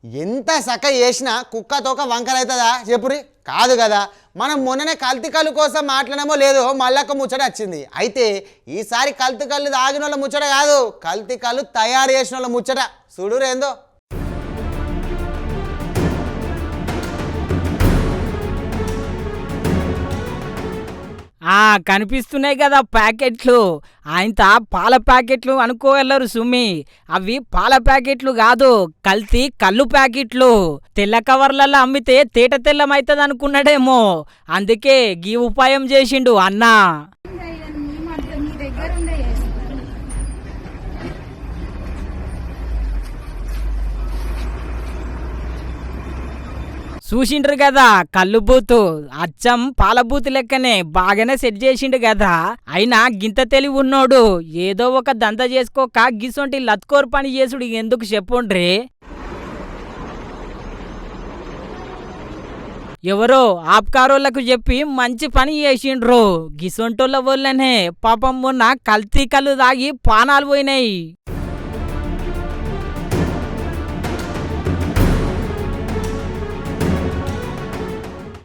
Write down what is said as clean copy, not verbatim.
ఎంత సక్క చేసినా కుక్క తోక వంకరవుతుందా చెప్పురి కాదు కదా. మనం మొన్ననే కల్తీ కళ్ళు కోసం మాట్లాడమో లేదో మళ్ళొక్క ముచ్చట వచ్చింది. అయితే ఈసారి కల్తీ కళ్ళు తాగిన వాళ్ళ ముచ్చట కాదు, కల్తీ కళ్ళు తయారు చేసిన వాళ్ళ ముచ్చట. చూడురేందో. కనిపిస్తున్నాయి కదా ప్యాకెట్లు. ఆయన పాల ప్యాకెట్లు అనుకోగలరు సుమి. అవి పాల ప్యాకెట్లు కాదు, కల్తీ కళ్ళు ప్యాకెట్లు. తెల్ల కవర్లలో అమ్మితే తేట తెల్లమైతుంది అనుకున్నాడేమో, అందుకే గీ ఉపాయం చేసిండు అన్నా. చూసిండ్రు కదా కళ్ళు బూతు, అచ్చం పాల బూతు లెక్కనే బాగానే సెట్ చేసిండు కదా. అయినా గింత తెలివి ఉన్నోడు ఏదో ఒక దంత చేసుకోక గిసొంటి లత్కోరు పని చేసుడు ఎందుకు చెప్పుండ్రి. ఎవరో ఆప్కారోళ్లకు చెప్పి మంచి పని చేసిండ్రు. గిసొంటోళ్ళ వల్లనే పాపం మొన్న కల్తీ కళ్ళు తాగి పానాలు పోయినాయి.